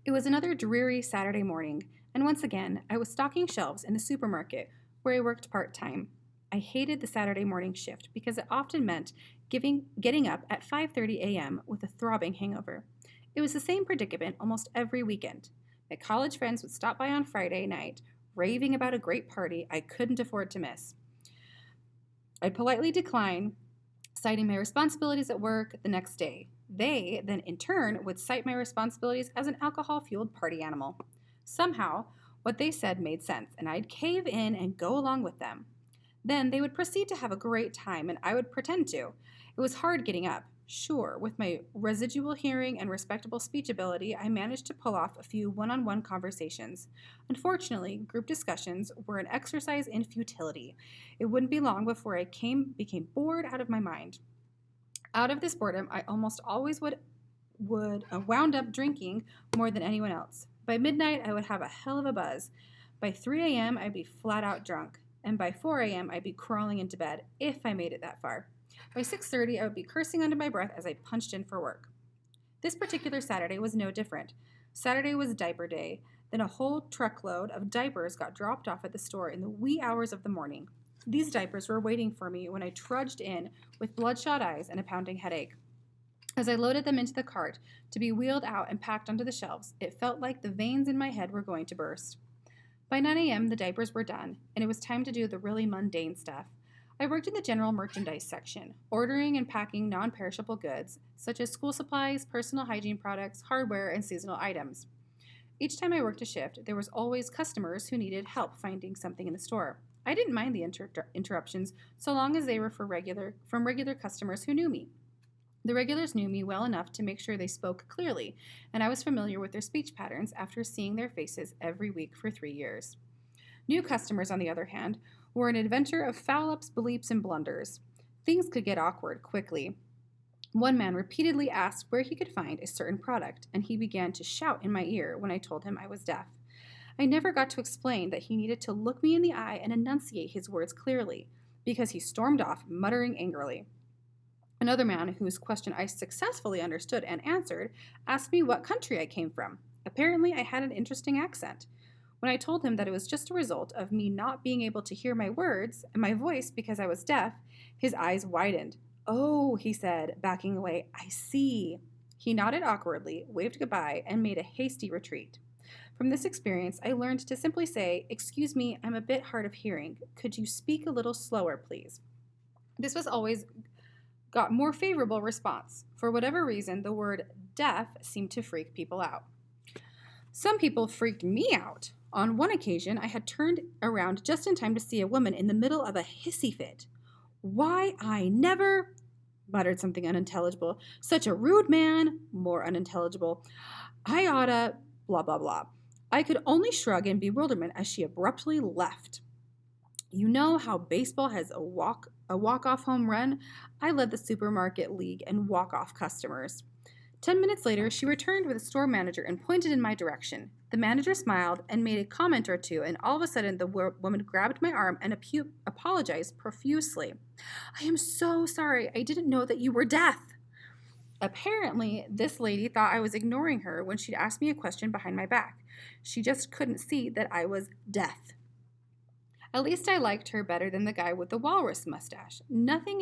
It was another dreary Saturday morning, and once again, I was stocking shelves in the supermarket where I worked part time. I hated the Saturday morning shift because it often meant getting up at 5:30 a.m. with a throbbing hangover. It was the same predicament almost every weekend. My college friends would stop by on Friday night, raving about a great party I couldn't afford to miss. I'd politely decline, citing my responsibilities at work the next day. They then, in turn, would cite my responsibilities as an alcohol fueled party animal. Somehow, what they said made sense, and I'd cave in and go along with them. Then they would proceed to have a great time, and I would pretend to. It was hard getting up. Sure, with my residual hearing and respectable speech ability, I managed to pull off a few one on one conversations. Unfortunately, group discussions were an exercise in futility. It wouldn't be long before I became bored out of my mind. Out of this boredom, I almost always would wound up drinking more than anyone else. By midnight, I would have a hell of a buzz. By 3 a.m., I'd be flat out drunk. And by 4 a.m., I'd be crawling into bed, if I made it that far. By 6:30, I would be cursing under my breath as I punched in for work. This particular Saturday was no different. Saturday was diaper day. Then a whole truckload of diapers got dropped off at the store in the wee hours of the morning. These diapers were waiting for me when I trudged in with bloodshot eyes and a pounding headache. As I loaded them into the cart to be wheeled out and packed onto the shelves, it felt like the veins in my head were going to burst. By 9 a.m., the diapers were done, and it was time to do the really mundane stuff. I worked in the general merchandise section, ordering and packing non-perishable goods, such as school supplies, personal hygiene products, hardware, and seasonal items. Each time I worked a shift, there was always customers who needed help finding something in the store. I didn't mind the interruptions so long as they were from regular customers who knew me. The regulars knew me well enough to make sure they spoke clearly, and I was familiar with their speech patterns after seeing their faces every week for 3 years. New customers, on the other hand, were an adventure of foul-ups, bleeps, and blunders. Things could get awkward quickly. One man repeatedly asked where he could find a certain product, and he began to shout in my ear when I told him I was deaf. I never got to explain that he needed to look me in the eye and enunciate his words clearly, because he stormed off, muttering angrily. Another man, whose question I successfully understood and answered, asked me what country I came from. Apparently, I had an interesting accent. When I told him that it was just a result of me not being able to hear my words and my voice because I was deaf, his eyes widened. "Oh," he said, backing away, "I see." He nodded awkwardly, waved goodbye, and made a hasty retreat. From this experience, I learned to simply say, "Excuse me, I'm a bit hard of hearing. Could you speak a little slower, please?" This was always got more favorable response. For whatever reason, the word deaf seemed to freak people out. Some people freaked me out. On one occasion, I had turned around just in time to see a woman in the middle of a hissy fit. "Why, I never," muttered something unintelligible. "Such a rude man," more unintelligible. "I oughta," blah, blah, blah. I could only shrug in bewilderment as she abruptly left. You know how baseball has a walk-off home run? I led the supermarket league in walk-off customers. 10 minutes later, she returned with a store manager and pointed in my direction. The manager smiled and made a comment or two, and all of a sudden the woman grabbed my arm and apologized profusely. "I am so sorry. I didn't know that you were deaf." Apparently, this lady thought I was ignoring her when she'd asked me a question behind my back. She just couldn't see that I was deaf. At least I liked her better than the guy with the walrus mustache. Nothing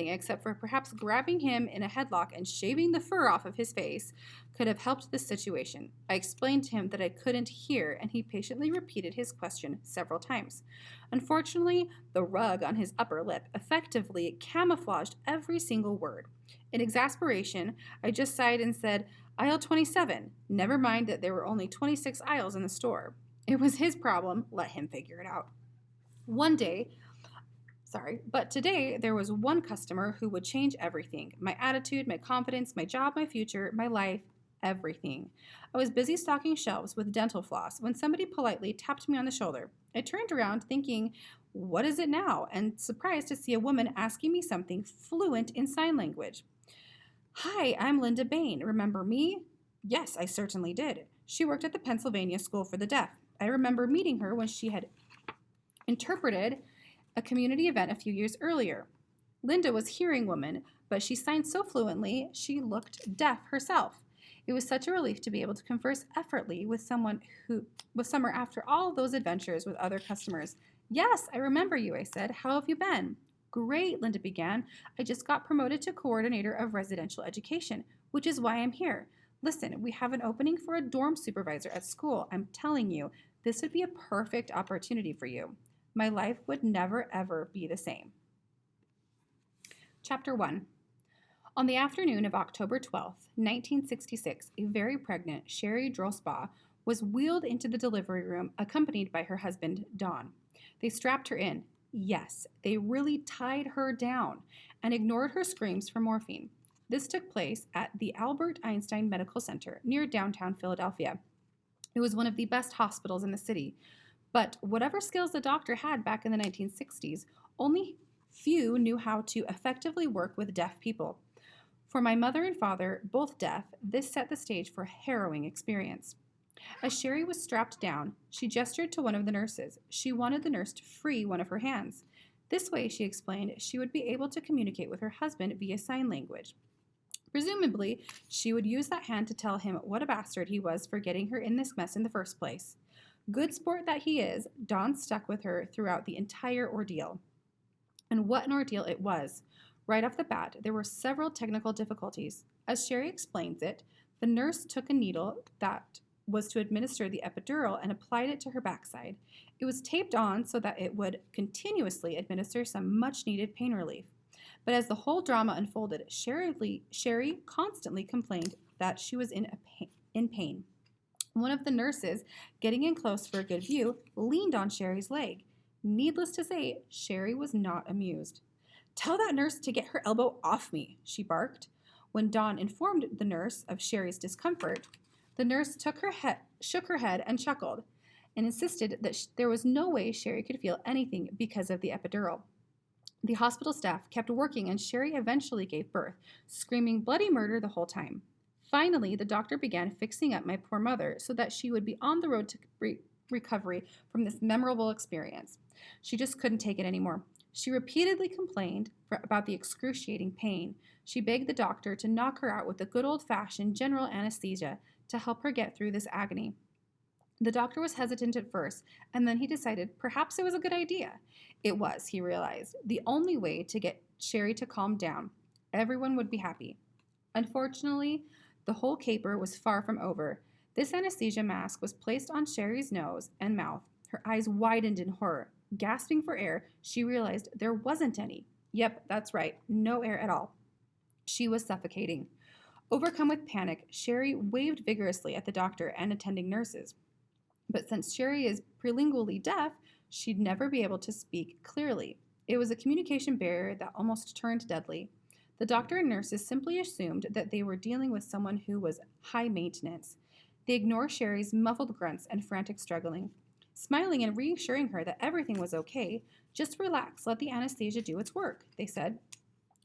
except for perhaps grabbing him in a headlock and shaving the fur off of his face could have helped this situation. I explained to him that I couldn't hear, and he patiently repeated his question several times. Unfortunately, the rug on his upper lip effectively camouflaged every single word. In exasperation, I just sighed and said, "Aisle 27. Never mind that there were only 26 aisles in the store. It was his problem. Let him figure it out." But today there was one customer who would change everything. My attitude, my confidence, my job, my future, my life, everything. I was busy stocking shelves with dental floss when somebody politely tapped me on the shoulder. I turned around thinking, what is it now? And surprised to see a woman asking me something fluent in sign language. "Hi, I'm Linda Bain. Remember me?" Yes, I certainly did. She worked at the Pennsylvania School for the Deaf. I remember meeting her when she had interpreted a community event a few years earlier. Linda was hearing woman, but she signed so fluently she looked deaf herself. It was such a relief to be able to converse effortlessly with someone after all those adventures with other customers. Yes, I remember you, I said. How have you been? Great, Linda began. I just got promoted to coordinator of residential education, which is why I'm here. Listen, we have an opening for a dorm supervisor at school. I'm telling you, this would be a perfect opportunity for you. My life would never, ever be the same. Chapter 1. On the afternoon of October 12th, 1966, a very pregnant Sherry Drosbaugh was wheeled into the delivery room accompanied by her husband, Don. They strapped her in. Yes, they really tied her down and ignored her screams for morphine. This took place at the Albert Einstein Medical Center near downtown Philadelphia. It was one of the best hospitals in the city, but whatever skills the doctor had back in the 1960s, only few knew how to effectively work with deaf people. For my mother and father, both deaf, this set the stage for a harrowing experience. As Sherry was strapped down, she gestured to one of the nurses. She wanted the nurse to free one of her hands. This way, she explained, she would be able to communicate with her husband via sign language. Presumably, she would use that hand to tell him what a bastard he was for getting her in this mess in the first place. Good sport that he is, Don stuck with her throughout the entire ordeal. And what an ordeal it was. Right off the bat, there were several technical difficulties. As Sherry explains it, the nurse took a needle that was to administer the epidural and applied it to her backside. It was taped on so that it would continuously administer some much-needed pain relief. But as the whole drama unfolded, Sherry constantly complained that she was in pain. One of the nurses, getting in close for a good view, leaned on Sherry's leg. Needless to say, Sherry was not amused. "Tell that nurse to get her elbow off me," she barked. When Dawn informed the nurse of Sherry's discomfort, the nurse shook her head and chuckled, and insisted that there was no way Sherry could feel anything because of the epidural. The hospital staff kept working, and Sherry eventually gave birth, screaming bloody murder the whole time. Finally, the doctor began fixing up my poor mother so that she would be on the road to recovery from this memorable experience. She just couldn't take it anymore. She repeatedly complained about the excruciating pain. She begged the doctor to knock her out with a good old-fashioned general anesthesia to help her get through this agony. The doctor was hesitant at first, and then he decided perhaps it was a good idea. It was, he realized, the only way to get Sherry to calm down. Everyone would be happy. Unfortunately, the whole caper was far from over. This anesthesia mask was placed on Sherry's nose and mouth. Her eyes widened in horror. Gasping for air, she realized there wasn't any. Yep, that's right, no air at all. She was suffocating. Overcome with panic, Sherry waved vigorously at the doctor and attending nurses. But since Sherry is prelingually deaf, she'd never be able to speak clearly. It was a communication barrier that almost turned deadly. The doctor and nurses simply assumed that they were dealing with someone who was high maintenance. They ignored Sherry's muffled grunts and frantic struggling. Smiling and reassuring her that everything was okay, "Just relax, let the anesthesia do its work," they said,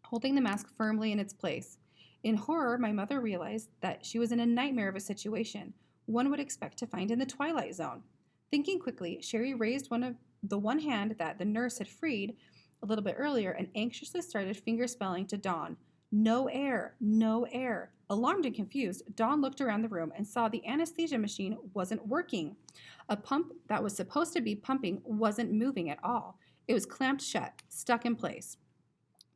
holding the mask firmly in its place. In horror, my mother realized that she was in a nightmare of a situation, one would expect to find in the Twilight Zone. Thinking quickly, Sherry raised one hand that the nurse had freed a little bit earlier and anxiously started fingerspelling to Dawn. "No air, no air." Alarmed and confused, Dawn looked around the room and saw the anesthesia machine wasn't working. A pump that was supposed to be pumping wasn't moving at all. It was clamped shut, stuck in place.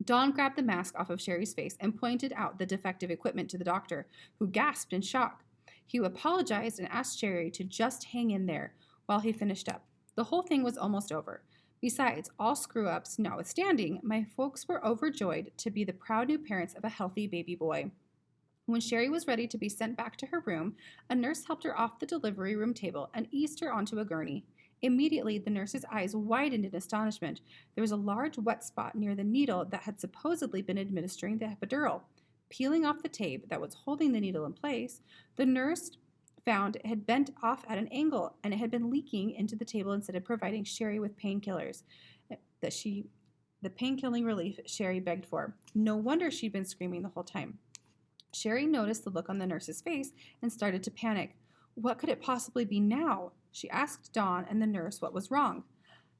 Dawn grabbed the mask off of Sherry's face and pointed out the defective equipment to the doctor, who gasped in shock. He apologized and asked Sherry to just hang in there while he finished up. The whole thing was almost over. Besides, all screw-ups notwithstanding, my folks were overjoyed to be the proud new parents of a healthy baby boy. When Sherry was ready to be sent back to her room, a nurse helped her off the delivery room table and eased her onto a gurney. Immediately, the nurse's eyes widened in astonishment. There was a large wet spot near the needle that had supposedly been administering the epidural. Peeling off the tape that was holding the needle in place, the nurse found it had bent off at an angle, and it had been leaking into the table instead of providing Sherry with painkillers. The pain-killing relief Sherry begged for. No wonder she'd been screaming the whole time. Sherry noticed the look on the nurse's face and started to panic. What could it possibly be now? She asked Dawn and the nurse what was wrong.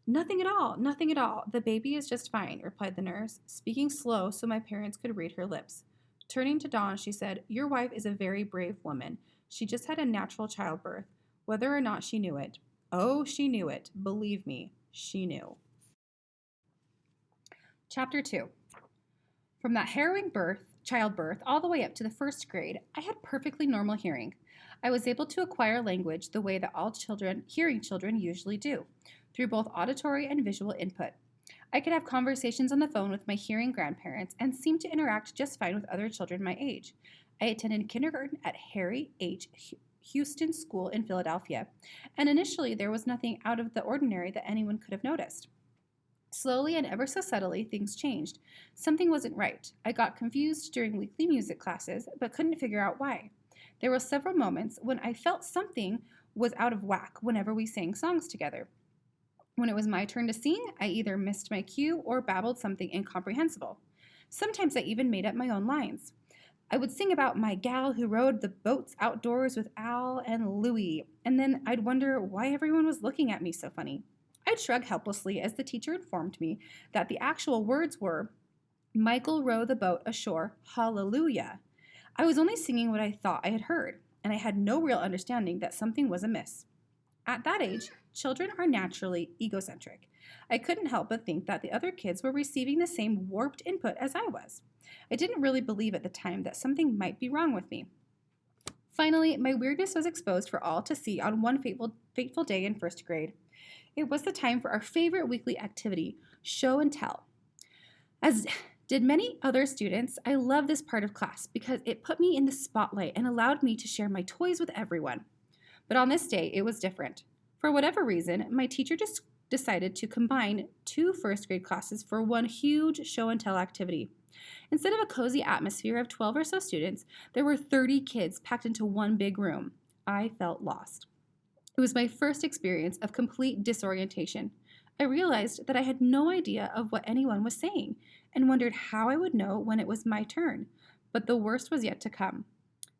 "Nothing at all, nothing at all. The baby is just fine," replied the nurse, speaking slow so my parents could read her lips. Turning to Dawn, she said, "Your wife is a very brave woman. She just had a natural childbirth, whether or not she knew it. Oh, she knew it. Believe me, she knew." Chapter 2. From that harrowing childbirth, all the way up to the first grade, I had perfectly normal hearing. I was able to acquire language the way that all hearing children usually do, through both auditory and visual input. I could have conversations on the phone with my hearing grandparents and seemed to interact just fine with other children my age. I attended kindergarten at Harry H. Houston School in Philadelphia, and initially there was nothing out of the ordinary that anyone could have noticed. Slowly and ever so subtly, things changed. Something wasn't right. I got confused during weekly music classes, but couldn't figure out why. There were several moments when I felt something was out of whack whenever we sang songs together. When it was my turn to sing, I either missed my cue or babbled something incomprehensible. Sometimes I even made up my own lines. I would sing about my gal who rode the boats outdoors with Al and Louie, and then I'd wonder why everyone was looking at me so funny. I'd shrug helplessly as the teacher informed me that the actual words were, "Michael row the boat ashore, hallelujah." I was only singing what I thought I had heard, and I had no real understanding that something was amiss. At that age, children are naturally egocentric. I couldn't help but think that the other kids were receiving the same warped input as I was. I didn't really believe at the time that something might be wrong with me. Finally, my weirdness was exposed for all to see on one fateful day in first grade. It was the time for our favorite weekly activity, show and tell. As did many other students, I loved this part of class because it put me in the spotlight and allowed me to share my toys with everyone. But on this day, it was different. For whatever reason, my teacher just decided to combine 2 first grade classes for one huge show and tell activity. Instead of a cozy atmosphere of 12 or so students, there were 30 kids packed into one big room. I felt lost. It was my first experience of complete disorientation. I realized that I had no idea of what anyone was saying and wondered how I would know when it was my turn. But the worst was yet to come.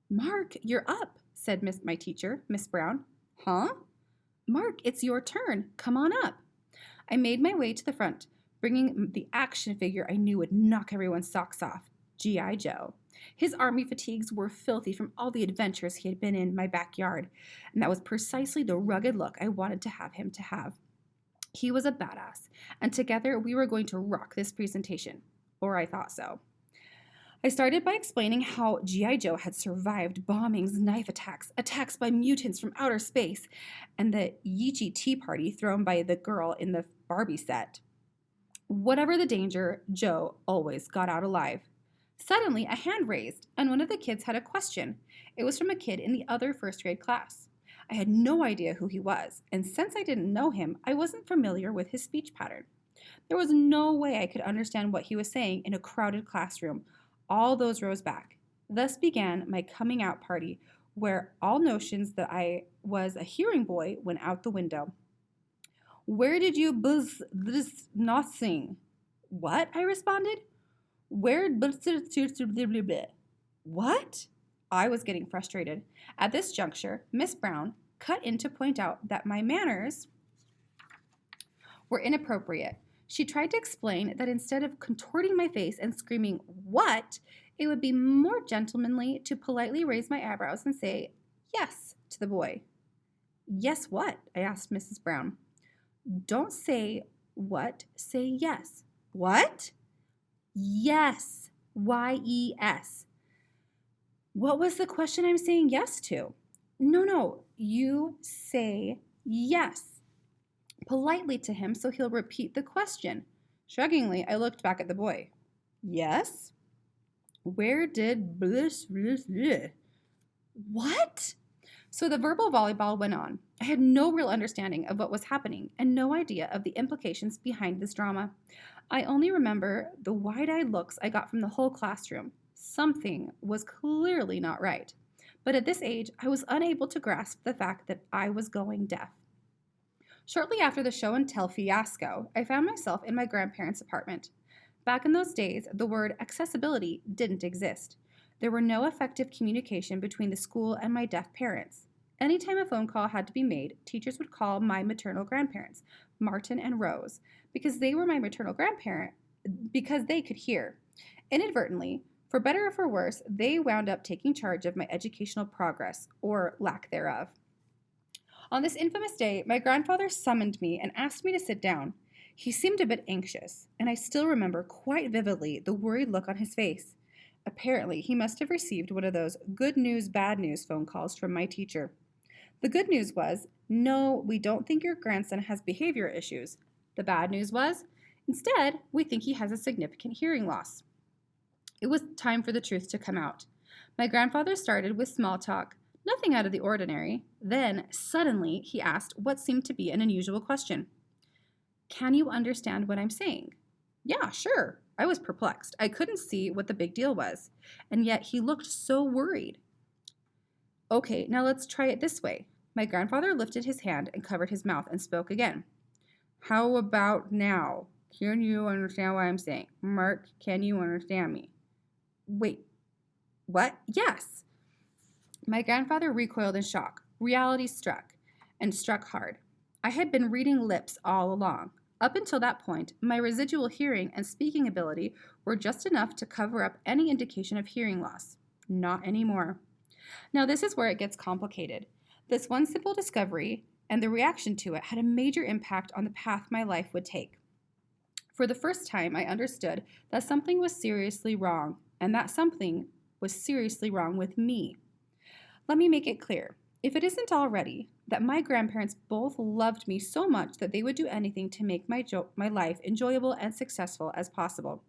"Mark, you're up," said my teacher, Miss Brown. "Huh? Mark, it's your turn. Come on up." I made my way to the front, bringing the action figure I knew would knock everyone's socks off, G.I. Joe. His army fatigues were filthy from all the adventures he had been in my backyard, and that was precisely the rugged look I wanted to have him to have. He was a badass, and together we were going to rock this presentation, or I thought so. I started by explaining how G.I. Joe had survived bombings, knife attacks, attacks by mutants from outer space, and the Yeechi tea party thrown by the girl in the Barbie set. Whatever the danger, Joe always got out alive. Suddenly, a hand raised, and one of the kids had a question. It was from a kid in the other first grade class. I had no idea who he was, and since I didn't know him, I wasn't familiar with his speech pattern. There was no way I could understand what he was saying in a crowded classroom, all those rows back. Thus began my coming out party, where all notions that I was a hearing boy went out the window. "Where did you buzz this nothing?" "What?" I responded. "Where What? I was getting frustrated. At this juncture, Miss Brown cut in to point out that my manners were inappropriate. She tried to explain that instead of contorting my face and screaming, "What?" it would be more gentlemanly to politely raise my eyebrows and say, "Yes," to the boy. "Yes, what?" I asked Mrs. Brown. "Don't say what, say yes." "What?" "Yes. Y-E-S. "What was the question I'm saying yes to?" No, you say yes politely to him so he'll repeat the question. Shruggingly, I looked back at the boy. "Yes? Where did What?" So the verbal volleyball went on. I had no real understanding of what was happening and no idea of the implications behind this drama. I only remember the wide-eyed looks I got from the whole classroom. Something was clearly not right. But at this age, I was unable to grasp the fact that I was going deaf. Shortly after the show and tell fiasco, I found myself in my grandparents' apartment. Back in those days, the word accessibility didn't exist. There were no effective communication between the school and my deaf parents. Anytime a phone call had to be made, teachers would call my maternal grandparents, Martin and Rose, because they were my maternal grandparent, because they could hear. Inadvertently, For better or for worse, they wound up taking charge of my educational progress, or lack thereof. On this infamous day, my grandfather summoned me and asked me to sit down. He seemed a bit anxious, and I still remember quite vividly the worried look on his face. Apparently, he must have received one of those good news, bad news phone calls from my teacher. The good news was, no, we don't think your grandson has behavior issues. The bad news was, instead, we think he has a significant hearing loss. It was time for the truth to come out. My grandfather started with small talk, nothing out of the ordinary. Then, suddenly, he asked what seemed to be an unusual question. Can you understand what I'm saying? Yeah, sure. I was perplexed. I couldn't see what the big deal was, and yet he looked so worried. Okay, now let's try it this way. My grandfather lifted his hand and covered his mouth and spoke again. How about now? Can you understand what I'm saying? Mark, can you understand me? Wait, what? Yes. My grandfather recoiled in shock. Reality struck, and struck hard. I had been reading lips all along. Up until that point, my residual hearing and speaking ability were just enough to cover up any indication of hearing loss. Not anymore. Now, this is where it gets complicated. This one simple discovery and the reaction to it had a major impact on the path my life would take. For the first time, I understood that something was seriously wrong, and that something was seriously wrong with me. Let me make it clear, if it isn't already, that my grandparents both loved me so much that they would do anything to make my life enjoyable and successful as possible.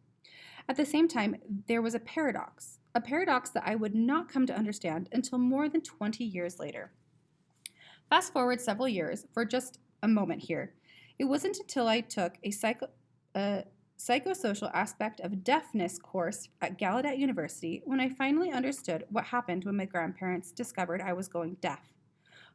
At the same time, there was a paradox that I would not come to understand until more than 20 years later. Fast forward several years for just a moment here. It wasn't until I took a psychosocial aspect of deafness course at Gallaudet University when I finally understood what happened when my grandparents discovered I was going deaf.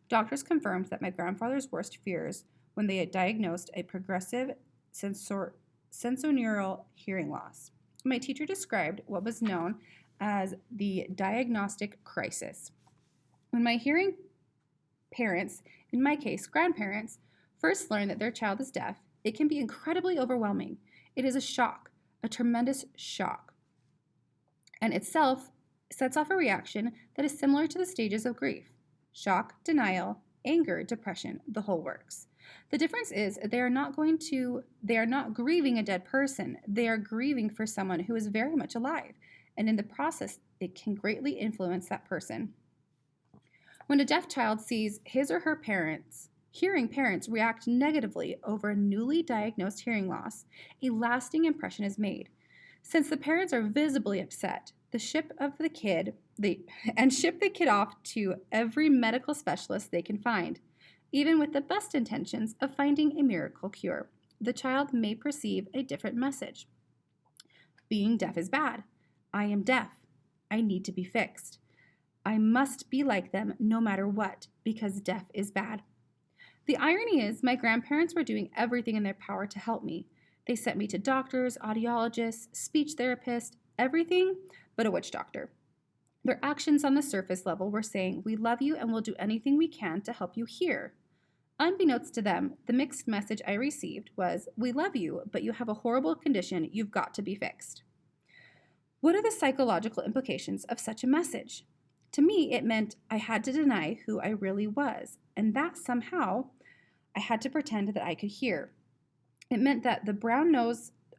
Doctors confirmed that my grandfather's worst fears when they had diagnosed a progressive sensorineural hearing loss. My teacher described what was known as the diagnostic crisis. When my hearing parents, in my case grandparents, first learn that their child is deaf, it can be incredibly overwhelming. It is a shock, a tremendous shock, and itself sets off a reaction that is similar to the stages of grief. Shock, denial, anger, depression, the whole works. The difference is they are not grieving a dead person. They are grieving for someone who is very much alive, and in the process, it can greatly influence that person. When a deaf child sees his or her hearing parents react negatively over a newly diagnosed hearing loss, a lasting impression is made. Since the parents are visibly upset, ship the kid off to every medical specialist they can find. Even with the best intentions of finding a miracle cure, the child may perceive a different message. Being deaf is bad. I am deaf. I need to be fixed. I must be like them no matter what, because deaf is bad. The irony is my grandparents were doing everything in their power to help me. They sent me to doctors, audiologists, speech therapists, everything but a witch doctor. Their actions on the surface level were saying, we love you and will do anything we can to help you hear. Unbeknownst to them, the mixed message I received was, we love you, but you have a horrible condition you've got to be fixed. What are the psychological implications of such a message? To me, it meant I had to deny who I really was, and that somehow I had to pretend that I could hear. It meant that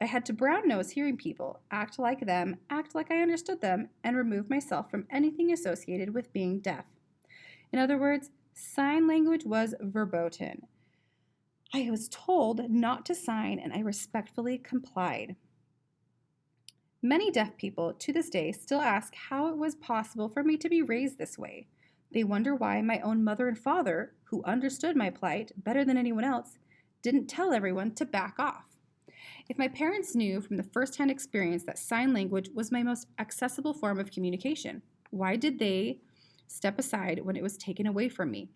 I had to brown nose hearing people, act like them, act like I understood them, and remove myself from anything associated with being deaf. In other words, sign language was verboten. I was told not to sign, and I respectfully complied. Many deaf people to this day still ask how it was possible for me to be raised this way. They wonder why my own mother and father, who understood my plight better than anyone else, didn't tell everyone to back off. If my parents knew from the first-hand experience that sign language was my most accessible form of communication, why did they step aside when it was taken away from me?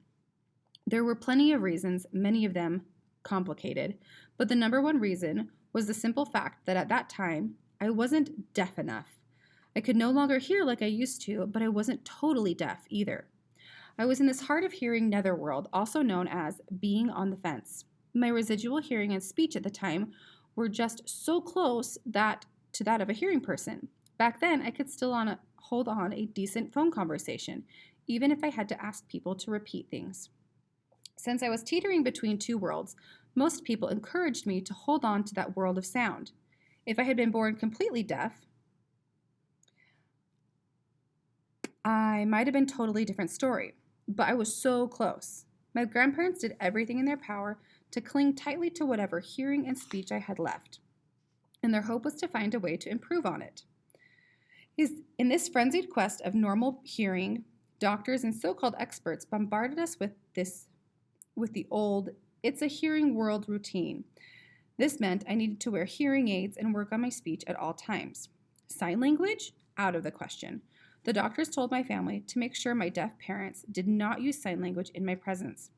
There were plenty of reasons, many of them complicated, but the number one reason was the simple fact that at that time, I wasn't deaf enough. I could no longer hear like I used to, but I wasn't totally deaf either. I was in this hard of hearing netherworld, also known as being on the fence. My residual hearing and speech at the time were just so close to that of a hearing person. Back then, I could still hold on a decent phone conversation, even if I had to ask people to repeat things. Since I was teetering between two worlds, most people encouraged me to hold on to that world of sound. If I had been born completely deaf, I might have been a totally different story, but I was so close. My grandparents did everything in their power to cling tightly to whatever hearing and speech I had left, and their hope was to find a way to improve on it. In this frenzied quest of normal hearing, doctors and so-called experts bombarded us with the old "it's a hearing world" routine. This meant I needed to wear hearing aids and work on my speech at all times. Sign language? Out of the question. The doctors told my family to make sure my deaf parents did not use sign language in my presence.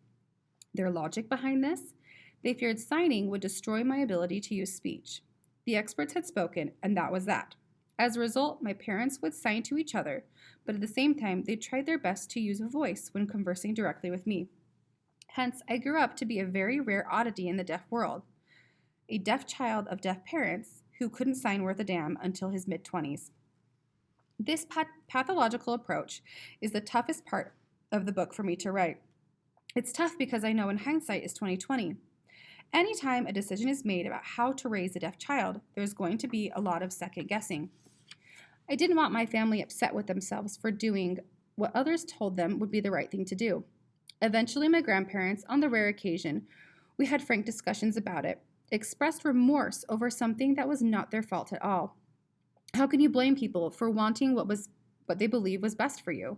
Their logic behind this? They feared signing would destroy my ability to use speech. The experts had spoken, and that was that. As a result, my parents would sign to each other, but at the same time, they tried their best to use a voice when conversing directly with me. Hence, I grew up to be a very rare oddity in the deaf world, a deaf child of deaf parents who couldn't sign worth a damn until his mid-20s. This pathological approach is the toughest part of the book for me to write. It's tough because I know in hindsight is 2020. Anytime a decision is made about how to raise a deaf child, there's going to be a lot of second guessing. I didn't want my family upset with themselves for doing what others told them would be the right thing to do. Eventually, my grandparents, on the rare occasion we had frank discussions about it, expressed remorse over something that was not their fault at all. How can you blame people for wanting what they believe was best for you?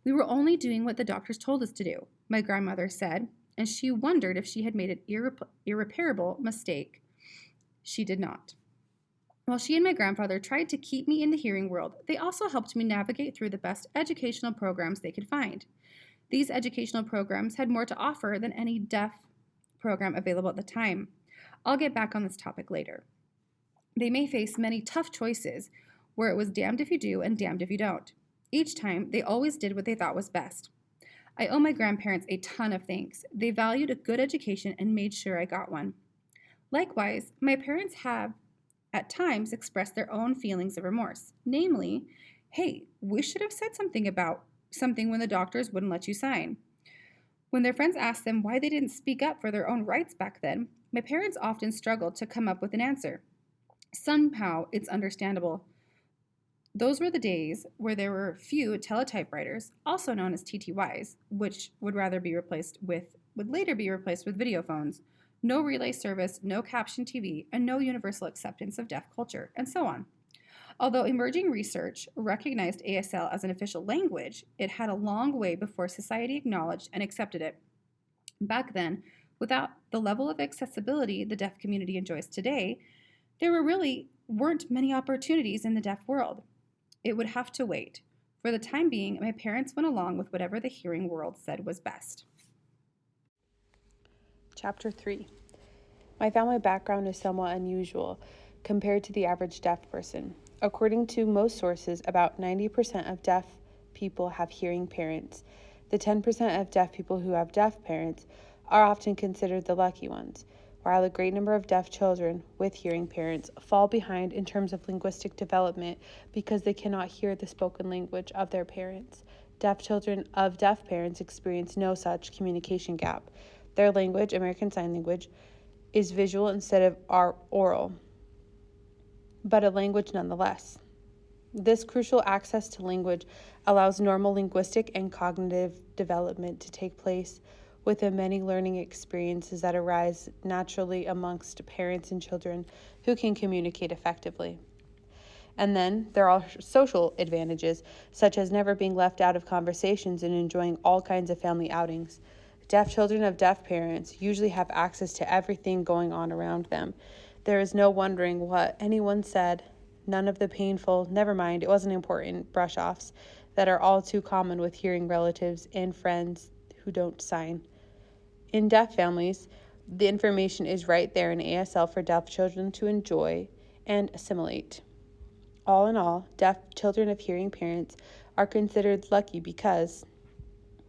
We were only doing what the doctors told us to do, my grandmother said, and she wondered if she had made an irreparable mistake. She did not. While she and my grandfather tried to keep me in the hearing world, they also helped me navigate through the best educational programs they could find. These educational programs had more to offer than any deaf program available at the time. I'll get back on this topic later. They may face many tough choices where it was damned if you do and damned if you don't. Each time, they always did what they thought was best. I owe my grandparents a ton of thanks. They valued a good education and made sure I got one. Likewise, my parents have, at times, expressed their own feelings of remorse. Namely, hey, we should have said something about something when the doctors wouldn't let you sign. When their friends asked them why they didn't speak up for their own rights back then, my parents often struggled to come up with an answer. Somehow, it's understandable. Those were the days where there were few teletypewriters, also known as TTYs, which would later be replaced with video phones, no relay service, no caption TV, and no universal acceptance of deaf culture, and so on. Although emerging research recognized ASL as an official language, it had a long way before society acknowledged and accepted it. Back then, without the level of accessibility the deaf community enjoys today, there weren't many opportunities in the deaf world. It would have to wait. For the time being, my parents went along with whatever the hearing world said was best. Chapter 3. My family background is somewhat unusual compared to the average deaf person. According to most sources, about 90% of deaf people have hearing parents. The 10% of deaf people who have deaf parents are often considered the lucky ones, while a great number of deaf children with hearing parents fall behind in terms of linguistic development because they cannot hear the spoken language of their parents. Deaf children of deaf parents experience no such communication gap. Their language, American Sign Language, is visual instead of oral, but a language nonetheless. This crucial access to language allows normal linguistic and cognitive development to take place with the many learning experiences that arise naturally amongst parents and children who can communicate effectively. And then there are social advantages, such as never being left out of conversations and enjoying all kinds of family outings. Deaf children of deaf parents usually have access to everything going on around them. There is no wondering what anyone said, none of the painful, never mind, it wasn't important, brush-offs that are all too common with hearing relatives and friends who don't sign. In deaf families, the information is right there in ASL for deaf children to enjoy and assimilate. All in all, deaf children of hearing parents are considered lucky because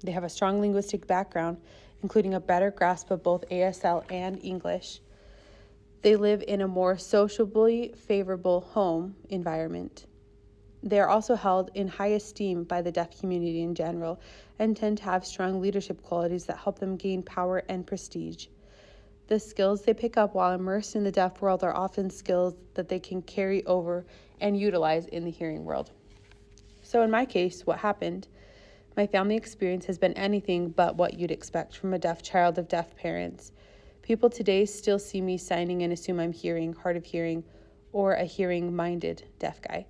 they have a strong linguistic background, including a better grasp of both ASL and English. They live in a more sociably favorable home environment. They are also held in high esteem by the deaf community in general and tend to have strong leadership qualities that help them gain power and prestige. The skills they pick up while immersed in the deaf world are often skills that they can carry over and utilize in the hearing world. So in my case, what happened? My family experience has been anything but what you'd expect from a deaf child of deaf parents. People today still see me signing and assume I'm hard of hearing, or a hearing-minded deaf guy.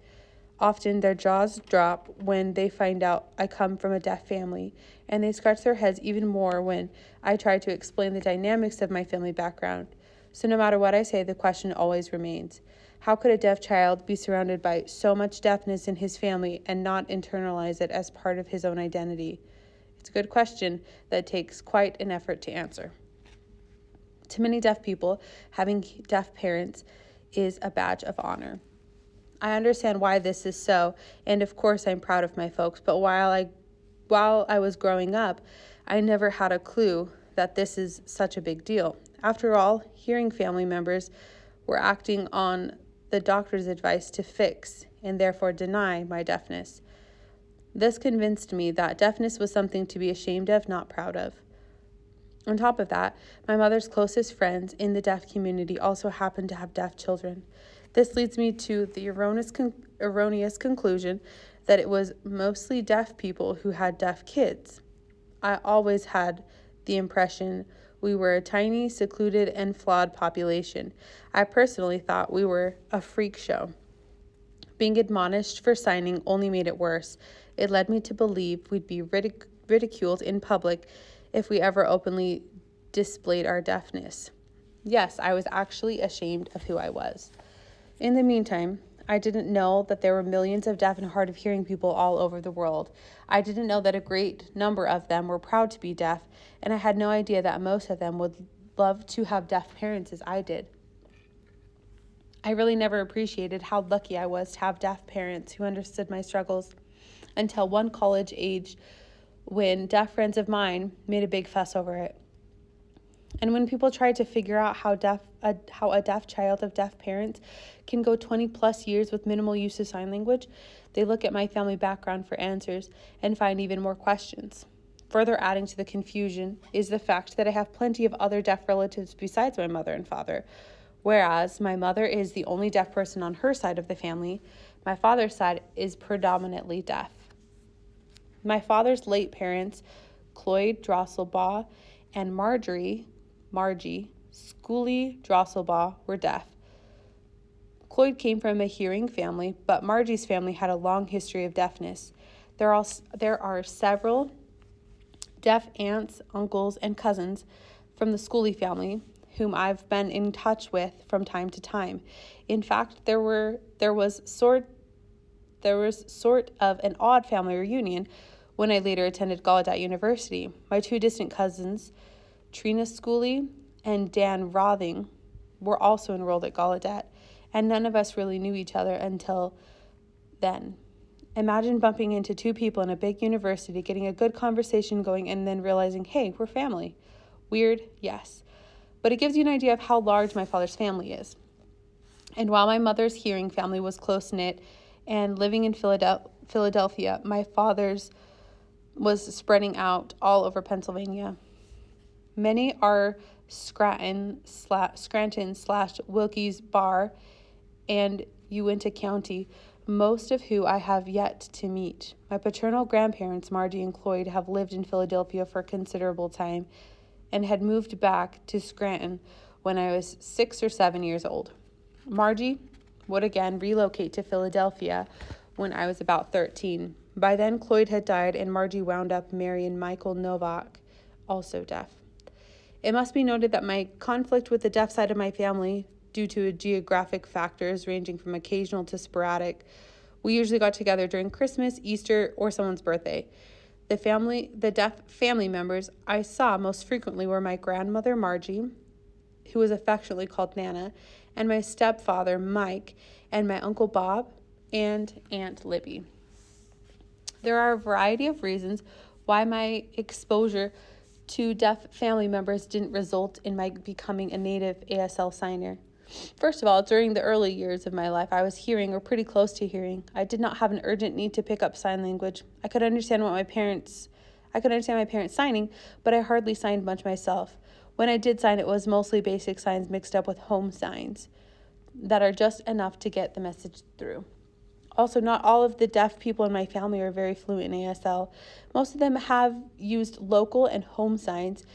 Often their jaws drop when they find out I come from a deaf family, and they scratch their heads even more when I try to explain the dynamics of my family background. So no matter what I say, the question always remains, how could a deaf child be surrounded by so much deafness in his family and not internalize it as part of his own identity? It's a good question that takes quite an effort to answer. To many deaf people, having deaf parents is a badge of honor. I understand why this is so, and of course I'm proud of my folks, but while I was growing up, I never had a clue that this is such a big deal. After all, hearing family members were acting on the doctor's advice to fix and therefore deny my deafness. This convinced me that deafness was something to be ashamed of, not proud of. On top of that, my mother's closest friends in the deaf community also happen to have deaf children. This leads me to the erroneous conclusion that it was mostly deaf people who had deaf kids. I always had the impression we were a tiny, secluded, and flawed population. I personally thought we were a freak show. Being admonished for signing only made it worse. It led me to believe we'd be ridiculed in public if we ever openly displayed our deafness. Yes, I was actually ashamed of who I was. In the meantime, I didn't know that there were millions of deaf and hard of hearing people all over the world. I didn't know that a great number of them were proud to be deaf, and I had no idea that most of them would love to have deaf parents as I did. I really never appreciated how lucky I was to have deaf parents who understood my struggles until one college age when deaf friends of mine made a big fuss over it. And when people try to figure out how a deaf child of deaf parents can go 20 plus years with minimal use of sign language, they look at my family background for answers and find even more questions. Further adding to the confusion is the fact that I have plenty of other deaf relatives besides my mother and father. Whereas my mother is the only deaf person on her side of the family, my father's side is predominantly deaf. My father's late parents, Cloyd Drosselbaugh and Margie Schooley Drosselbaugh, were deaf. Cloyd came from a hearing family, but Margie's family had a long history of deafness. There are several deaf aunts, uncles, and cousins from the Schooley family whom I've been in touch with from time to time. In fact, there was sort of an odd family reunion when I later attended Gallaudet University. My two distant cousins, Trina Schooley and Dan Rothing, were also enrolled at Gallaudet, and none of us really knew each other until then. Imagine bumping into two people in a big university, getting a good conversation going, and then realizing, hey, we're family. Weird, yes. But it gives you an idea of how large my father's family is. And while my mother's hearing family was close-knit and living in Philadelphia, my father's was spreading out all over Pennsylvania. Many are Scranton/Wilkes-Barre and Uintah County, most of who I have yet to meet. My paternal grandparents, Margie and Cloyd, have lived in Philadelphia for a considerable time and had moved back to Scranton when I was 6 or 7 years old. Margie would again relocate to Philadelphia when I was about 13. By then, Cloyd had died, and Margie wound up marrying Michael Novak, also deaf. It must be noted that my conflict with the deaf side of my family, due to geographic factors ranging from occasional to sporadic, we usually got together during Christmas, Easter, or someone's birthday. The deaf family members I saw most frequently were my grandmother, Margie, who was affectionately called Nana, and my stepfather, Mike, and my Uncle Bob and Aunt Libby. There are a variety of reasons why my exposure to deaf family members didn't result in my becoming a native ASL signer. First of all, during the early years of my life, I was hearing or pretty close to hearing. I did not have an urgent need to pick up sign language. I could understand my parents signing, but I hardly signed much myself. When I did sign, it was mostly basic signs mixed up with home signs that are just enough to get the message through. Also, not all of the deaf people in my family are very fluent in ASL. Most of them have used local and home signs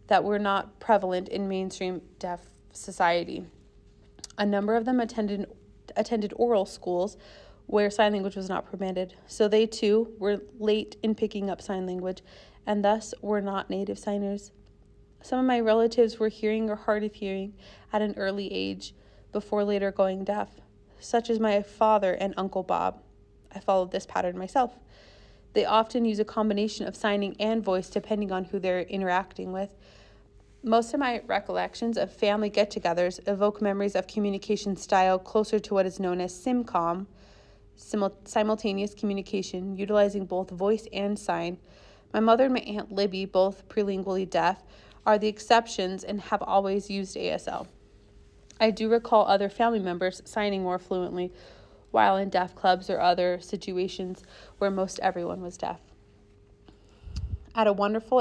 that were not prevalent in mainstream deaf society. A number of them attended oral schools where sign language was not permitted, so they too were late in picking up sign language and thus were not native signers. Some of my relatives were hearing or hard of hearing at an early age before later going deaf, such as my father and Uncle Bob. I followed this pattern myself. They often use a combination of signing and voice depending on who they're interacting with. Most of my recollections of family get-togethers evoke memories of communication style closer to what is known as SIMCOM, simultaneous communication, utilizing both voice and sign. My mother and my Aunt Libby, both prelingually deaf, are the exceptions and have always used ASL. I do recall other family members signing more fluently while in deaf clubs or other situations where most everyone was deaf. As wonderful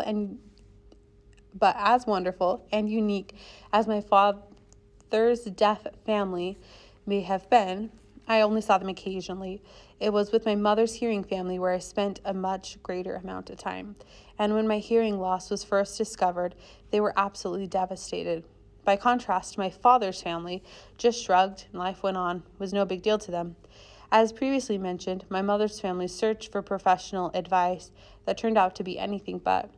and unique as my father's deaf family may have been, I only saw them occasionally. It was with my mother's hearing family where I spent a much greater amount of time. And when my hearing loss was first discovered, they were absolutely devastated. By contrast, my father's family just shrugged and life went on. It was no big deal to them. As previously mentioned, my mother's family searched for professional advice that turned out to be anything but.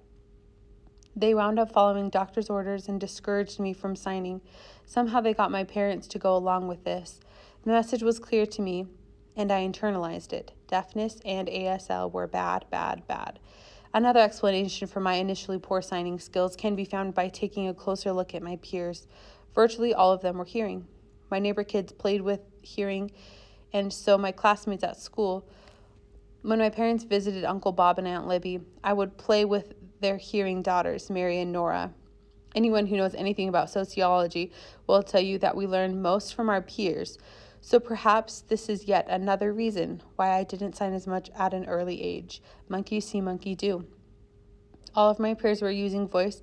They wound up following doctor's orders and discouraged me from signing. Somehow they got my parents to go along with this. The message was clear to me, and I internalized it. Deafness and ASL were bad, bad, bad. Another explanation for my initially poor signing skills can be found by taking a closer look at my peers. Virtually all of them were hearing. My neighbor kids played with hearing, and so my classmates at school. When my parents visited Uncle Bob and Aunt Libby, I would play with their hearing daughters, Mary and Nora. Anyone who knows anything about sociology will tell you that we learn most from our peers. So perhaps this is yet another reason why I didn't sign as much at an early age. Monkey see, monkey do. All of my peers were using voice,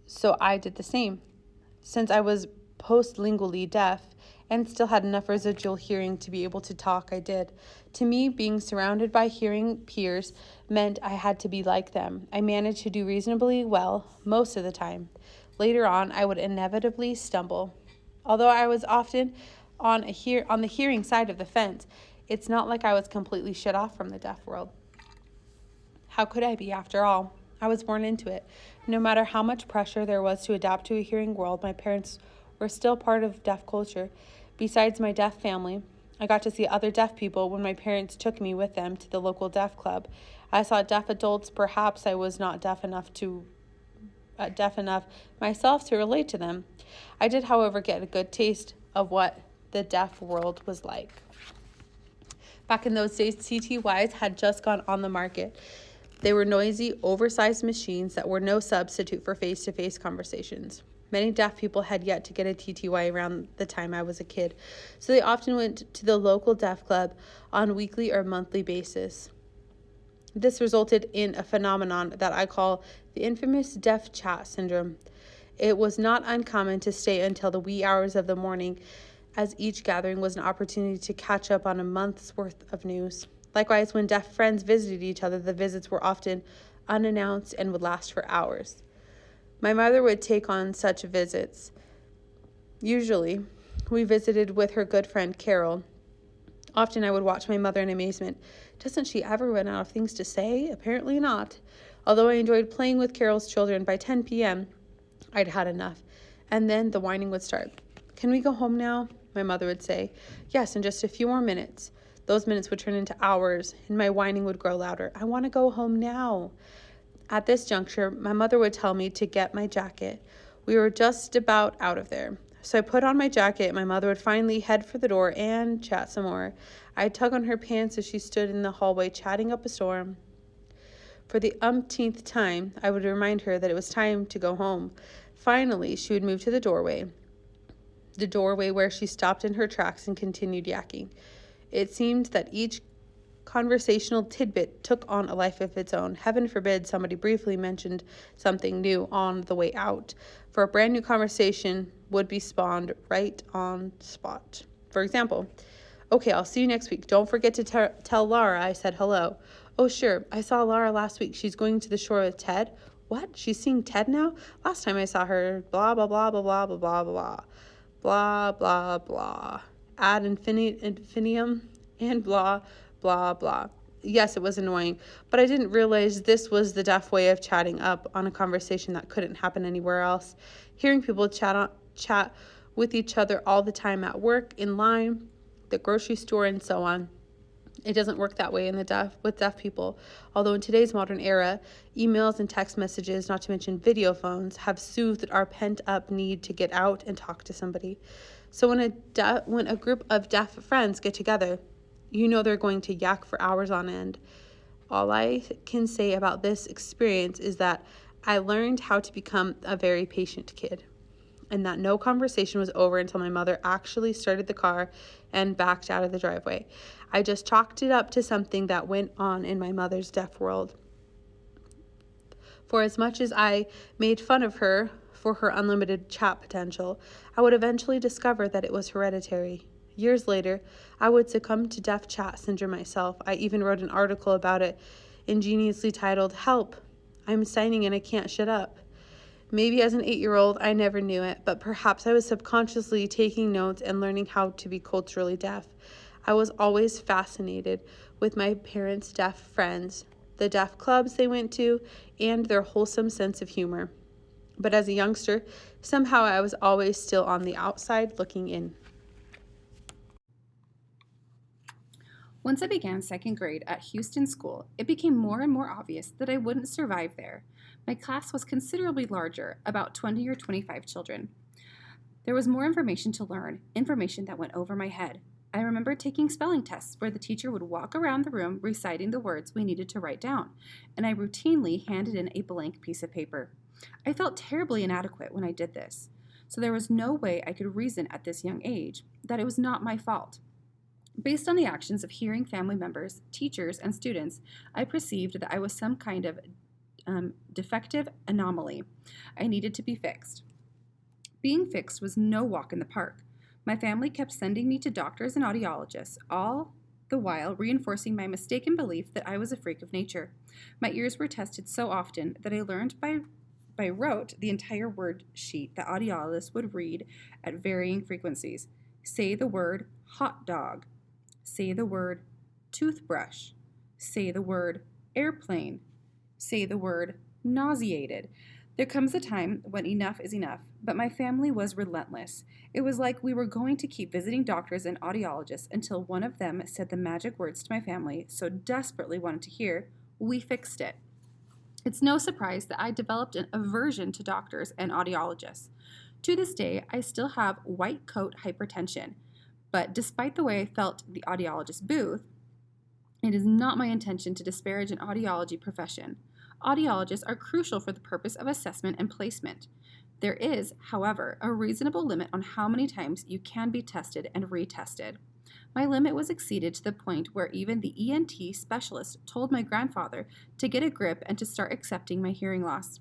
so I did the same. Since I was postlingually deaf and still had enough residual hearing to be able to talk, I did. To me, being surrounded by hearing peers meant I had to be like them. I managed to do reasonably well most of the time. Later on, I would inevitably stumble. Although I was often on the hearing side of the fence, it's not like I was completely shut off from the deaf world. How could I be, after all? I was born into it. No matter how much pressure there was to adapt to a hearing world, my parents were still part of deaf culture. Besides my deaf family, I got to see other deaf people when my parents took me with them to the local deaf club. I saw deaf adults. Perhaps I was not deaf enough myself to relate to them. I did, however, get a good taste of what the deaf world was like. Back in those days, CTYs had just gone on the market. They were noisy, oversized machines that were no substitute for face-to-face conversations. Many deaf people had yet to get a TTY around the time I was a kid, so they often went to the local deaf club on a weekly or monthly basis. This resulted in a phenomenon that I call the infamous deaf chat syndrome. It was not uncommon to stay until the wee hours of the morning, as each gathering was an opportunity to catch up on a month's worth of news. Likewise, when deaf friends visited each other, the visits were often unannounced and would last for hours. My mother would take on such visits. Usually, we visited with her good friend Carol. Often I would watch my mother in amazement. Doesn't she ever run out of things to say? Apparently not. Although I enjoyed playing with Carol's children, by 10 p.m., I'd had enough. And then the whining would start. "Can we go home now?" my mother would say. "Yes, in just a few more minutes." Those minutes would turn into hours, and my whining would grow louder. "I want to go home now." At this juncture, my mother would tell me to get my jacket. We were just about out of there. So I put on my jacket, and my mother would finally head for the door and chat some more. I'd tug on her pants as she stood in the hallway chatting up a storm. For the umpteenth time, I would remind her that it was time to go home. Finally, she would move to the doorway. the doorway where she stopped in her tracks and continued yakking. It seemed that each conversational tidbit took on a life of its own. Heaven forbid somebody briefly mentioned something new on the way out, for a brand new conversation would be spawned right on spot. For example, okay, I'll see you next week. Don't forget to tell Laura I said hello. Oh, sure. I saw Laura last week. She's going to the shore with Ted. What? She's seeing Ted now? Last time I saw her, blah, blah, blah, blah, blah, blah, blah, blah, blah, blah, blah, ad infinitum, and blah, blah, blah. Yes, it was annoying, but I didn't realize this was the deaf way of chatting up on a conversation that couldn't happen anywhere else. Hearing people chat with each other all the time at work, in line, the grocery store, and so on. It doesn't work that way with deaf people. Although in today's modern era, emails and text messages, not to mention video phones, have soothed our pent-up need to get out and talk to somebody. So when a group of deaf friends get together, you know they're going to yak for hours on end. All I can say about this experience is that I learned how to become a very patient kid, and that no conversation was over until my mother actually started the car and backed out of the driveway. I just chalked it up to something that went on in my mother's deaf world. For as much as I made fun of her for her unlimited chat potential, I would eventually discover that it was hereditary. Years later, I would succumb to deaf chat syndrome myself. I even wrote an article about it, ingeniously titled, "Help, I'm signing and I can't shut up." Maybe as an 8-year-old, I never knew it, but perhaps I was subconsciously taking notes and learning how to be culturally deaf. I was always fascinated with my parents' deaf friends, the deaf clubs they went to, and their wholesome sense of humor. But as a youngster, somehow I was always still on the outside looking in. Once I began second grade at Houston School, it became more and more obvious that I wouldn't survive there. My class was considerably larger, about 20 or 25 children. There was more information to learn, information that went over my head. I remember taking spelling tests where the teacher would walk around the room reciting the words we needed to write down, and I routinely handed in a blank piece of paper. I felt terribly inadequate when I did this, so there was no way I could reason at this young age that it was not my fault. Based on the actions of hearing family members, teachers, and students, I perceived that I was some kind of defective anomaly. I needed to be fixed. Being fixed was no walk in the park. My family kept sending me to doctors and audiologists, all the while reinforcing my mistaken belief that I was a freak of nature. My ears were tested so often that I learned by rote the entire word sheet that audiologists would read at varying frequencies. Say the word hot dog. Say the word toothbrush. Say the word airplane. Say the word nauseated. There comes a time when enough is enough, but my family was relentless. It was like we were going to keep visiting doctors and audiologists until one of them said the magic words to my family so desperately wanted to hear, "We fixed it." It's no surprise that I developed an aversion to doctors and audiologists. To this day, I still have white coat hypertension, but despite the way I felt at the audiologist booth, it is not my intention to disparage an audiology profession. Audiologists are crucial for the purpose of assessment and placement. There is, however, a reasonable limit on how many times you can be tested and retested. My limit was exceeded to the point where even the ENT specialist told my grandfather to get a grip and to start accepting my hearing loss.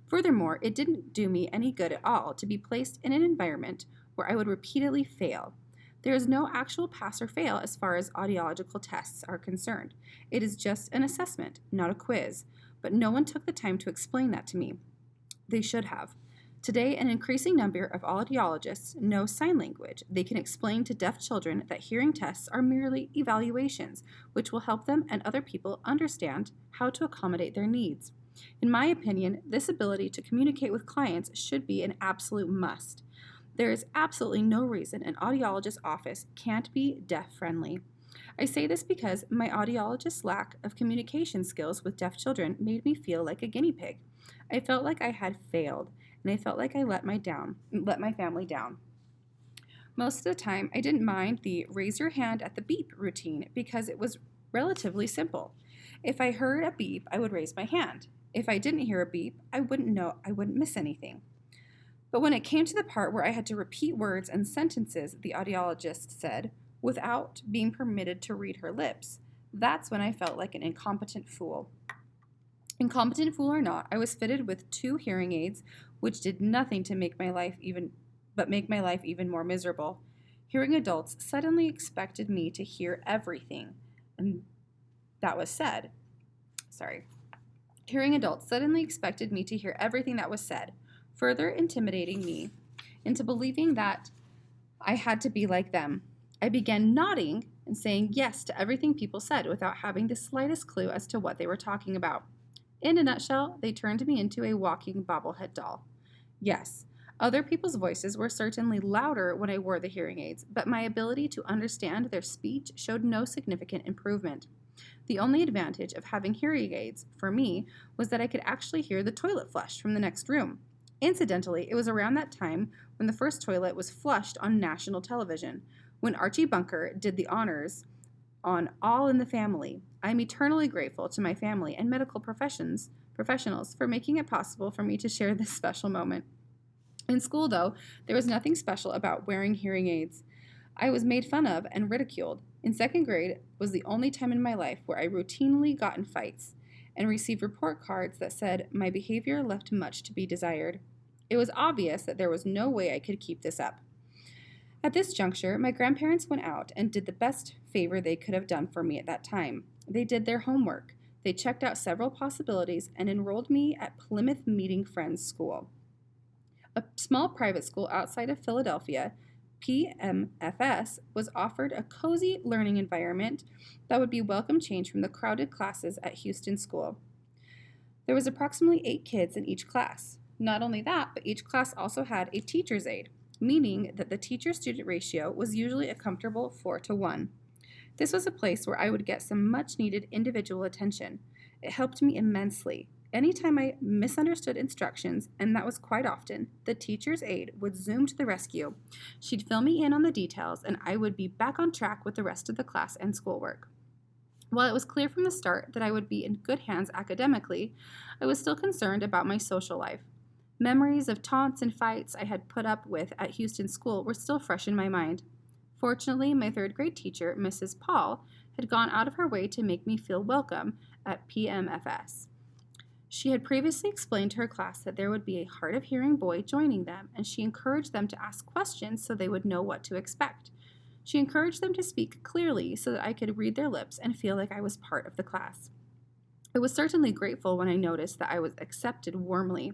Furthermore, it didn't do me any good at all to be placed in an environment where I would repeatedly fail. There is no actual pass or fail as far as audiological tests are concerned. It is just an assessment, not a quiz, but no one took the time to explain that to me. They should have. Today, an increasing number of audiologists know sign language. They can explain to deaf children that hearing tests are merely evaluations, which will help them and other people understand how to accommodate their needs. In my opinion, this ability to communicate with clients should be an absolute must. There is absolutely no reason an audiologist's office can't be deaf-friendly. I say this because my audiologist's lack of communication skills with deaf children made me feel like a guinea pig. I felt like I had failed, and I felt like I let my family down. Most of the time, I didn't mind the raise your hand at the beep routine because it was relatively simple. If I heard a beep, I would raise my hand. If I didn't hear a beep, I wouldn't miss anything. But when it came to the part where I had to repeat words and sentences, the audiologist said, without being permitted to read her lips, that's when I felt like an incompetent fool. Incompetent fool or not, I was fitted with 2 hearing aids, which did nothing to make my life even more miserable. Hearing adults suddenly expected me to hear everything, and that was said. Hearing adults suddenly expected me to hear everything that was said, further intimidating me into believing that I had to be like them. I began nodding and saying yes to everything people said without having the slightest clue as to what they were talking about. In a nutshell, they turned me into a walking bobblehead doll. Yes, other people's voices were certainly louder when I wore the hearing aids, but my ability to understand their speech showed no significant improvement. The only advantage of having hearing aids, for me, was that I could actually hear the toilet flush from the next room. Incidentally, it was around that time when the first toilet was flushed on national television, when Archie Bunker did the honors on All in the Family. I am eternally grateful to my family and medical professionals for making it possible for me to share this special moment. In school, though, there was nothing special about wearing hearing aids. I was made fun of and ridiculed. In 2nd grade was the only time in my life where I routinely got in fights and received report cards that said my behavior left much to be desired. It was obvious that there was no way I could keep this up. At this juncture, my grandparents went out and did the best favor they could have done for me at that time. They did their homework. They checked out several possibilities and enrolled me at Plymouth Meeting Friends School, a small private school outside of Philadelphia. PMFS was offered a cozy learning environment that would be welcome change from the crowded classes at Houston School. There was approximately 8 kids in each class. Not only that, but each class also had a teacher's aide, meaning that the teacher-student ratio was usually a comfortable 4-to-1. This was a place where I would get some much-needed individual attention. It helped me immensely. Anytime I misunderstood instructions, and that was quite often, the teacher's aide would zoom to the rescue. She'd fill me in on the details, and I would be back on track with the rest of the class and schoolwork. While it was clear from the start that I would be in good hands academically, I was still concerned about my social life. Memories of taunts and fights I had put up with at Houston School were still fresh in my mind. Fortunately, my 3rd grade teacher, Mrs. Paul, had gone out of her way to make me feel welcome at PMFS. She had previously explained to her class that there would be a hard of hearing boy joining them, and she encouraged them to ask questions so they would know what to expect. She encouraged them to speak clearly so that I could read their lips and feel like I was part of the class. I was certainly grateful when I noticed that I was accepted warmly.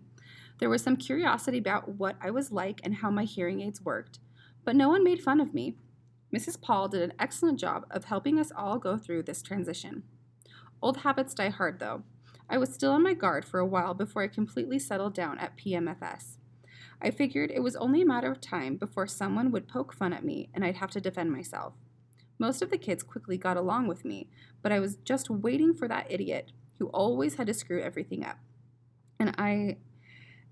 There was some curiosity about what I was like and how my hearing aids worked, but no one made fun of me. Mrs. Paul did an excellent job of helping us all go through this transition. Old habits die hard, though. I was still on my guard for a while before I completely settled down at PMFS. I figured it was only a matter of time before someone would poke fun at me and I'd have to defend myself. Most of the kids quickly got along with me, but I was just waiting for that idiot who always had to screw everything up.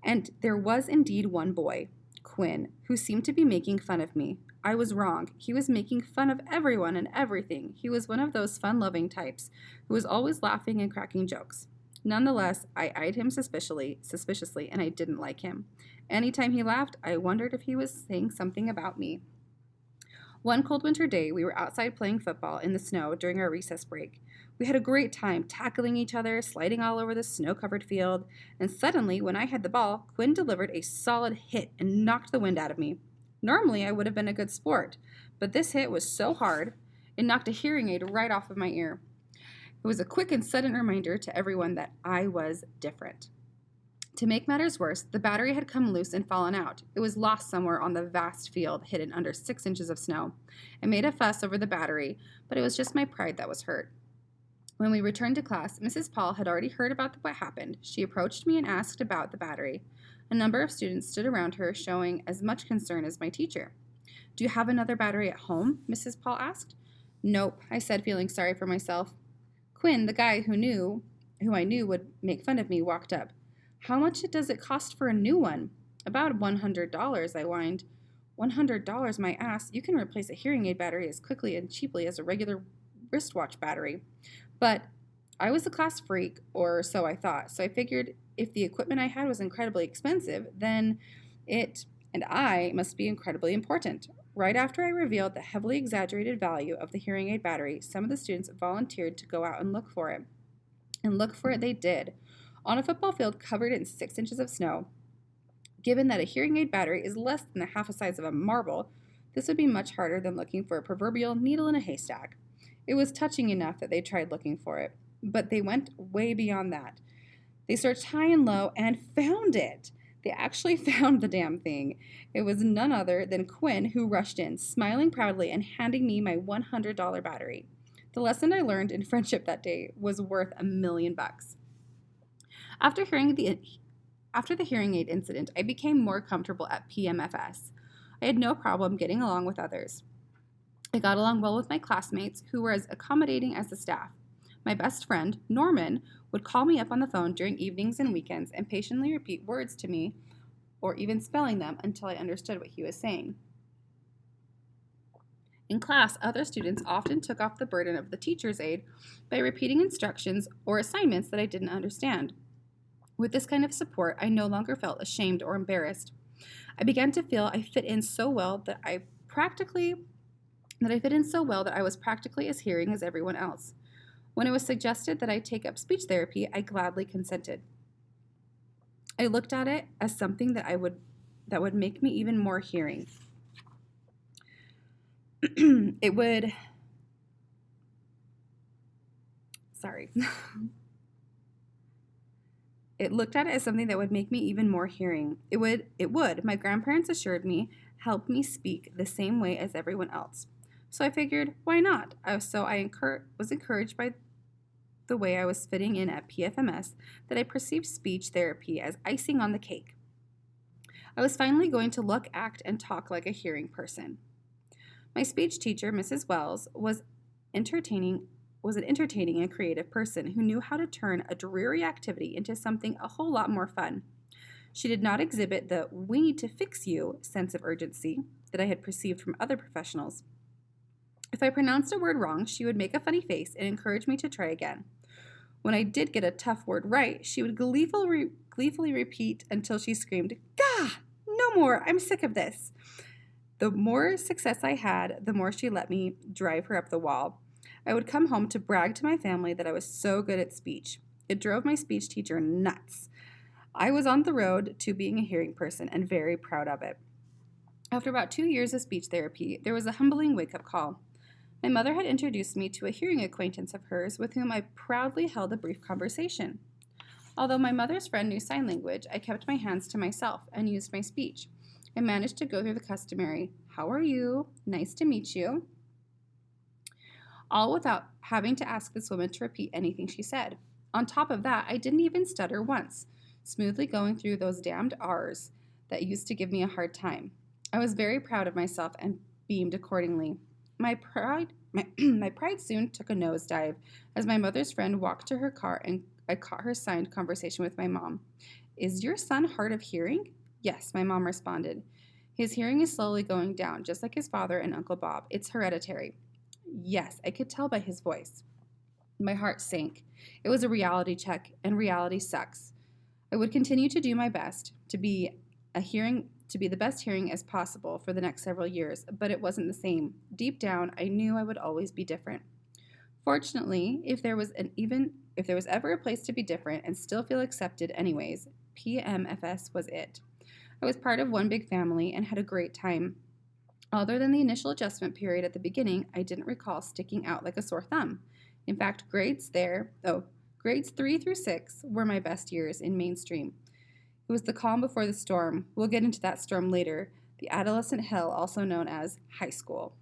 And there was indeed one boy, Quinn, who seemed to be making fun of me. I was wrong. He was making fun of everyone and everything. He was one of those fun-loving types who was always laughing and cracking jokes. Nonetheless, I eyed him suspiciously, and I didn't like him. Anytime he laughed, I wondered if he was saying something about me. One cold winter day, we were outside playing football in the snow during our recess break. We had a great time tackling each other, sliding all over the snow-covered field, and suddenly, when I had the ball, Quinn delivered a solid hit and knocked the wind out of me. Normally, I would have been a good sport, but this hit was so hard, it knocked a hearing aid right off of my ear. It was a quick and sudden reminder to everyone that I was different. To make matters worse, the battery had come loose and fallen out. It was lost somewhere on the vast field, hidden under 6 inches of snow. I made a fuss over the battery, but it was just my pride that was hurt. When we returned to class, Mrs. Paul had already heard about what happened. She approached me and asked about the battery. A number of students stood around her, showing as much concern as my teacher. "Do you have another battery at home?" Mrs. Paul asked. "Nope," I said, feeling sorry for myself. Quinn, the guy who I knew would make fun of me, walked up. "How much does it cost for a new one?" "About $100, I whined. $100, my ass. You can replace a hearing aid battery as quickly and cheaply as a regular wristwatch battery. But I was a class freak, or so I thought, so I figured if the equipment I had was incredibly expensive, then It and I must be incredibly important. Right after I revealed the heavily exaggerated value of the hearing aid battery, some of the students volunteered to go out and look for it. And look for it they did. On a football field covered in 6 inches of snow, given that a hearing aid battery is less than the half the size of a marble, this would be much harder than looking for a proverbial needle in a haystack. It was touching enough that they tried looking for it, but they went way beyond that. They searched high and low and found it. They actually found the damn thing. It was none other than Quinn who rushed in, smiling proudly and handing me my $100 battery. The lesson I learned in friendship that day was worth $1,000,000. After the hearing aid incident, I became more comfortable at PMFS. I had no problem getting along with others. I got along well with my classmates, who were as accommodating as the staff. My best friend, Norman, would call me up on the phone during evenings and weekends and patiently repeat words to me, or even spelling them, until I understood what he was saying. In class, other students often took off the burden of the teacher's aide by repeating instructions or assignments that I didn't understand. With this kind of support, I no longer felt ashamed or embarrassed. I began to feel I fit in so well that I was practically as hearing as everyone else. When it was suggested that I take up speech therapy, I gladly consented. I looked at it as something that would make me even more hearing. It would It looked at it as something that would make me even more hearing. It would, my grandparents assured me, help me speak the same way as everyone else. So I figured, why not? So I was encouraged by the way I was fitting in at PFMS that I perceived speech therapy as icing on the cake. I was finally going to look, act, and talk like a hearing person. My speech teacher, Mrs. Wells, was an entertaining and creative person who knew how to turn a dreary activity into something a whole lot more fun. She did not exhibit the "we need to fix you" sense of urgency that I had perceived from other professionals. If I pronounced a word wrong, she would make a funny face and encourage me to try again. When I did get a tough word right, she would gleefully repeat until she screamed, "Gah! No more! I'm sick of this!" The more success I had, the more she let me drive her up the wall. I would come home to brag to my family that I was so good at speech. It drove my speech teacher nuts. I was on the road to being a hearing person and very proud of it. After about 2 years of speech therapy, there was a humbling wake-up call. My mother had introduced me to a hearing acquaintance of hers with whom I proudly held a brief conversation. Although my mother's friend knew sign language, I kept my hands to myself and used my speech. I managed to go through the customary, "How are you? Nice to meet you," all without having to ask this woman to repeat anything she said. On top of that, I didn't even stutter once, smoothly going through those damned R's that used to give me a hard time. I was very proud of myself and beamed accordingly. My pride soon took a nosedive as my mother's friend walked to her car and I caught her signed conversation with my mom. "Is your son hard of hearing?" "Yes," my mom responded. "His hearing is slowly going down, just like his father and Uncle Bob. It's hereditary." Yes, I could tell by his voice. My heart sank. It was a reality check, and reality sucks. I would continue to do my best to be the best hearing as possible for the next several years, but it wasn't the same. Deep down, I knew I would always be different. Fortunately, if there was ever a place to be different and still feel accepted anyways, PMFS was it. I was part of one big family and had a great time. Other than the initial adjustment period at the beginning, I didn't recall sticking out like a sore thumb. In fact, grades 3 through 6 were my best years in mainstream. It was the calm before the storm. We'll get into that storm later, the adolescent hell also known as high school.